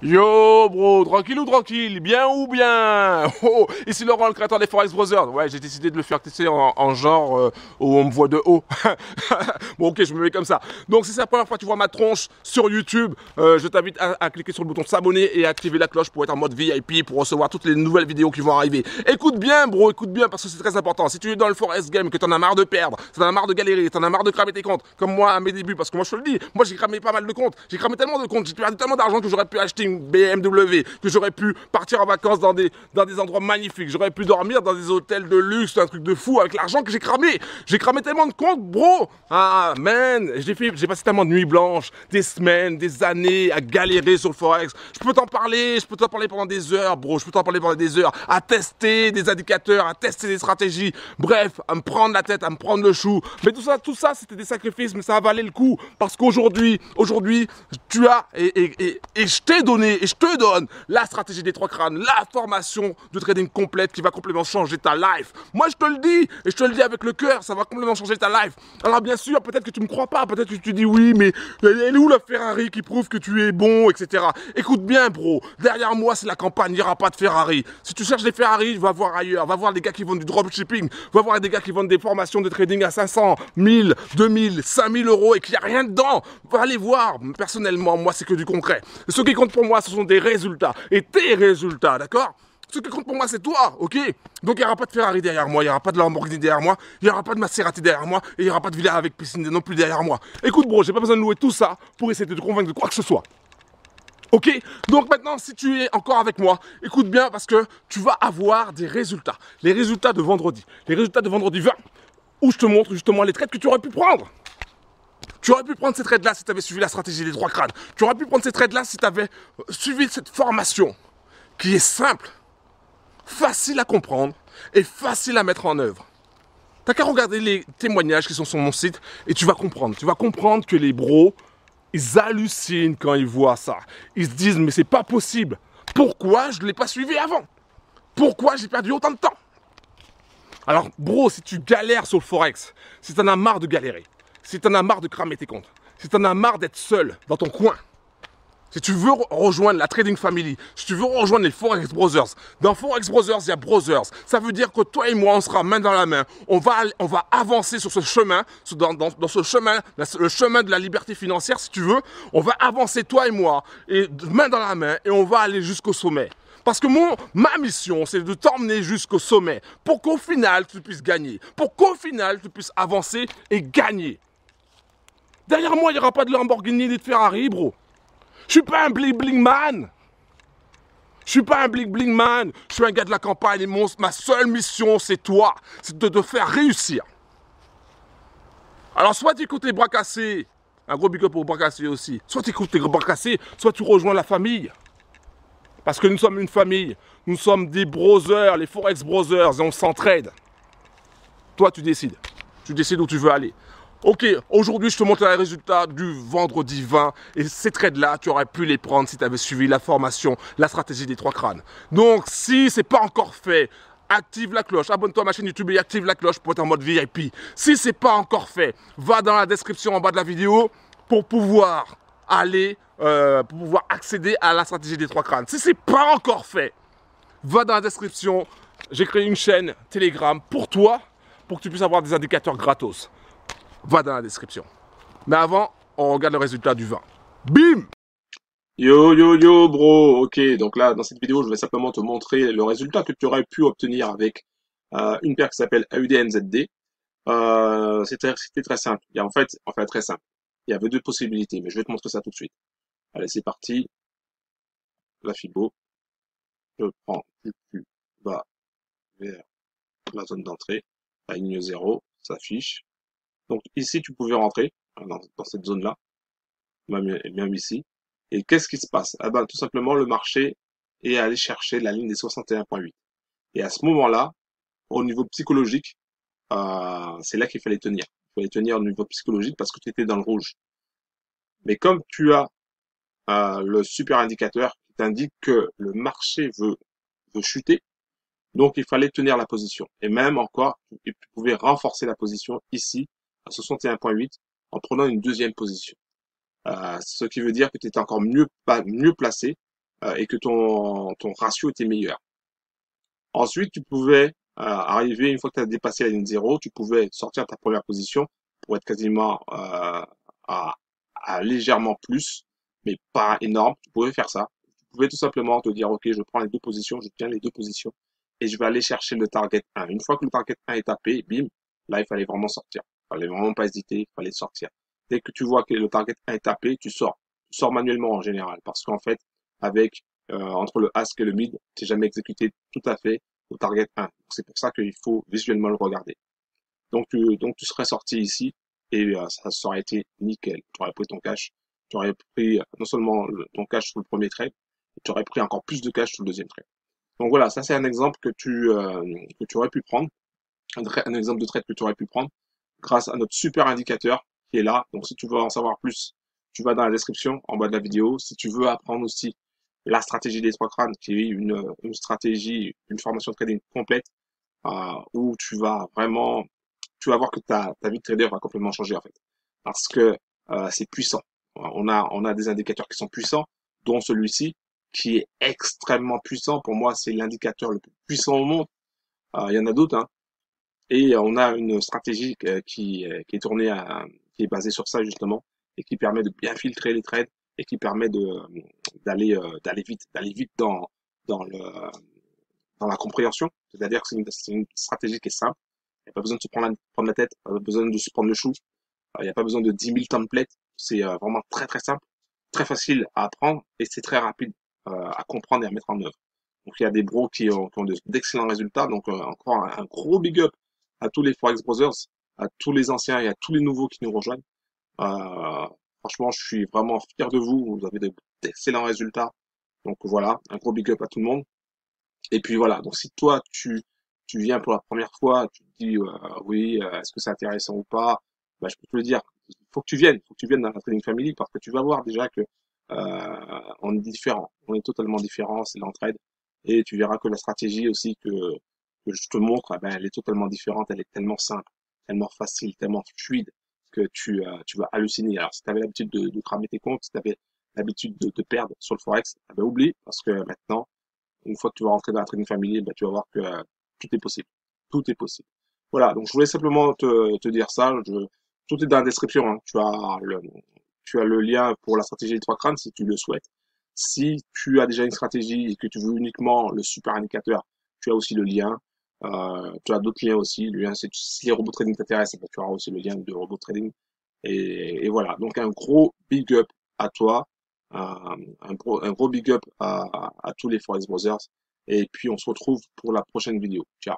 Yo bro, tranquille ou tranquille, bien ou bien. Oh, ici Laurent, le créateur des Forex Brothers. Ouais, j'ai décidé de le faire tester en genre où on me voit de haut. Bon ok, je me mets comme ça. Donc si c'est la première fois que tu vois ma tronche sur YouTube, je t'invite à cliquer sur le bouton s'abonner et à activer la cloche pour être en mode VIP, pour recevoir toutes les nouvelles vidéos qui vont arriver. Écoute bien bro, écoute bien parce que c'est très important. Si tu es dans le Forex game, que t'en as marre de perdre, t'en as marre de galérer, t'en as marre de cramer tes comptes, comme moi à mes débuts, parce que moi je te le dis, moi j'ai cramé pas mal de comptes, j'ai cramé tellement de comptes, j'ai perdu tellement d'argent que j'aurais pu acheter une BMW, que j'aurais pu partir en vacances dans des endroits magnifiques, j'aurais pu dormir dans des hôtels de luxe, un truc de fou avec l'argent que j'ai cramé. J'ai cramé tellement de comptes, bro. Ah man, j'ai passé tellement de nuits blanches, des semaines, des années à galérer sur le Forex. Je peux t'en parler pendant des heures, bro. Je peux t'en parler pendant des heures, à tester des indicateurs, à tester des stratégies. Bref, à me prendre la tête, à me prendre le chou. Mais tout ça, c'était des sacrifices, mais ça a valé le coup. Parce qu'aujourd'hui, tu as, et je t'ai donné, et je te donne la stratégie des trois crânes, la formation de trading complète qui va complètement changer ta life. Moi, je te le dis, et je te le dis avec le cœur, ça va complètement changer ta life. Alors, bien sûr, peut-être que tu me crois pas, peut-être que tu dis oui, mais elle est où la Ferrari qui prouve que tu es bon, etc. Écoute bien, bro, derrière moi, c'est la campagne, il n'y aura pas de Ferrari. Si tu cherches des Ferrari, va voir ailleurs, va voir les gars qui vendent du dropshipping, va voir des gars qui vendent des formations de trading à 500, 1000, 2000, 5000 euros et qu'il n'y a rien dedans. Va aller voir. Personnellement, moi, c'est que du concret. Ce qui compte pour moi, ce sont des résultats. Et tes résultats, d'accord? Ce qui compte pour moi, c'est toi, ok? Donc, il n'y aura pas de Ferrari derrière moi, il n'y aura pas de Lamborghini derrière moi, il n'y aura pas de Maserati derrière moi, et il n'y aura pas de villa avec piscine non plus derrière moi. Écoute, bro, j'ai pas besoin de louer tout ça pour essayer de te convaincre de quoi que ce soit. Ok? Donc maintenant, si tu es encore avec moi, écoute bien parce que tu vas avoir des résultats. Les résultats de vendredi. Les résultats de vendredi 20, où je te montre justement les trades que tu aurais pu prendre. Tu aurais pu prendre ces trades-là si tu avais suivi la stratégie des trois crânes. Tu aurais pu prendre ces trades-là si tu avais suivi cette formation qui est simple, facile à comprendre et facile à mettre en œuvre. T'as qu'à regarder les témoignages qui sont sur mon site et tu vas comprendre. Tu vas comprendre que les bros, ils hallucinent quand ils voient ça. Ils se disent, mais c'est pas possible. Pourquoi je ne l'ai pas suivi avant? Pourquoi j'ai perdu autant de temps? Alors, bro, si tu galères sur le Forex, si t'en as marre de galérer, si t'en as marre de cramer tes comptes, si t'en as marre d'être seul dans ton coin, si tu veux rejoindre la Trading Family, si tu veux rejoindre les Forex Brothers, dans Forex Brothers, il y a Brothers. Ça veut dire que toi et moi, on sera main dans la main. On va avancer sur ce chemin, dans ce chemin, le chemin de la liberté financière, si tu veux. On va avancer, toi et moi, et main dans la main, et on va aller jusqu'au sommet. Parce que ma mission, c'est de t'emmener jusqu'au sommet, pour qu'au final, tu puisses gagner. Pour qu'au final, tu puisses avancer et gagner. Derrière moi, il n'y aura pas de Lamborghini ni de Ferrari, bro. Je suis pas un bling bling man. Je suis pas un bling bling man. Je suis un gars de la campagne et ma seule mission, c'est toi. C'est de te faire réussir. Alors, soit tu écoutes les bras cassés. Un gros big up aux bras cassés aussi. Soit tu écoutes les bras cassés, soit tu rejoins la famille. Parce que nous sommes une famille. Nous sommes des brothers, les Forex Brothers, et on s'entraide. Toi, tu décides. Tu décides où tu veux aller. Ok, aujourd'hui je te montre les résultats du vendredi 20 et ces trades-là, tu aurais pu les prendre si tu avais suivi la formation, la stratégie des trois crânes. Donc si c'est pas encore fait, active la cloche, abonne-toi à ma chaîne YouTube et active la cloche pour être en mode VIP. Si c'est pas encore fait, va dans la description en bas de la vidéo pour pouvoir pour pouvoir accéder à la stratégie des trois crânes. Si c'est pas encore fait, va dans la description, j'ai créé une chaîne Telegram pour toi, pour que tu puisses avoir des indicateurs gratos. Va dans la description. Mais avant, on regarde le résultat du 20. Bim! Yo yo yo bro, ok, donc là dans cette vidéo je vais simplement te montrer le résultat que tu aurais pu obtenir avec une paire qui s'appelle AUDNZD. C'était très simple, en fait très simple, il y avait deux possibilités mais je vais te montrer ça tout de suite. Allez c'est parti, la Fibo, je prends QQ, va vers la zone d'entrée, la ligne 0 s'affiche, donc ici tu pouvais rentrer dans cette zone là, même ici. Et qu'est-ce qui se passe? Ah ben, tout simplement, le marché est allé chercher la ligne des 61,8. Et à ce moment-là, au niveau psychologique, c'est là qu'il fallait tenir. Il fallait tenir au niveau psychologique parce que tu étais dans le rouge. Mais comme tu as le super indicateur qui t'indique que le marché veut chuter, donc il fallait tenir la position. Et même encore, tu pouvais renforcer la position ici, à 61,8, en prenant une deuxième position. Ce qui veut dire que tu étais encore mieux placé et que ton ratio était meilleur. Ensuite, tu pouvais arriver, une fois que tu as dépassé la ligne 0, tu pouvais sortir ta première position pour être quasiment à, à légèrement plus, mais pas énorme. Tu pouvais faire ça. Tu pouvais tout simplement te dire, OK, je prends les deux positions, je tiens les deux positions et je vais aller chercher le target 1. Une fois que le target 1 est tapé, bim, là, il fallait vraiment sortir. Il fallait vraiment pas hésiter, il fallait sortir. Dès que tu vois que le target 1 est tapé, tu sors. Tu sors manuellement en général parce qu'en fait, avec entre le ask et le mid, c'est jamais exécuté tout à fait au target 1. C'est pour ça qu'il faut visuellement le regarder. Donc tu serais sorti ici et ça aurait été nickel. Tu aurais pris ton cash, tu aurais pris non seulement ton cash sur le premier trade, tu aurais pris encore plus de cash sur le deuxième trade. Donc voilà, ça c'est un exemple que tu aurais pu prendre, un exemple de trade que tu aurais pu prendre grâce à notre super indicateur qui est là. Donc si tu veux en savoir plus, tu vas dans la description en bas de la vidéo. Si tu veux apprendre aussi la stratégie des trois crânes, qui est une stratégie, une formation de trading complète, où tu vas voir que ta vie de trader va complètement changer en fait, parce que c'est puissant. On a des indicateurs qui sont puissants, dont celui-ci qui est extrêmement puissant. Pour moi, c'est l'indicateur le plus puissant au monde. Il y en a d'autres, hein. Et on a une stratégie qui est tournée qui est basée sur ça justement, et qui permet de bien filtrer les trades et qui permet d'aller vite dans le dans la compréhension. C'est-à-dire que c'est une stratégie qui est simple. Il n'y a pas besoin de se prendre la tête, pas besoin de se prendre le chou. Il n'y a pas besoin de 10 000 templates. C'est vraiment très très simple, très facile à apprendre et c'est très rapide à comprendre et à mettre en œuvre. Donc il y a des bros qui ont d'excellents résultats. Donc encore un gros big up à tous les Forex Brothers, à tous les anciens et à tous les nouveaux qui nous rejoignent. Euh, Franchement, je suis vraiment fier de vous. Vous avez d'excellents résultats. Donc voilà, un gros big up à tout le monde. Et puis voilà, donc si toi tu viens pour la première fois, tu te dis oui, est-ce que c'est intéressant ou pas, bah, je peux te le dire, faut que tu viennes dans la Trading Family parce que tu vas voir déjà que on est différent, on est totalement différent, c'est l'entraide et tu verras que la stratégie aussi que je te montre, eh ben, elle est totalement différente, elle est tellement simple, tellement facile, tellement fluide que tu vas halluciner. Alors si tu avais l'habitude de cramer tes comptes, si tu avais l'habitude de perdre sur le forex, eh ben, oublie parce que maintenant une fois que tu vas rentrer dans la trading family, bah, tu vas voir que tout est possible. Tout est possible. Voilà, donc je voulais simplement te dire ça. Tout est dans la description, hein. Tu as le lien pour la stratégie des trois crânes si tu le souhaites. Si tu as déjà une stratégie et que tu veux uniquement le super indicateur, tu as aussi le lien. Tu as d'autres liens aussi. Le lien, c'est si les robots trading t'intéressent, bah, tu auras aussi le lien de robot trading. Et voilà, donc un gros big up à toi. Un gros big up à tous les Forex Brothers. Et puis, on se retrouve pour la prochaine vidéo. Ciao.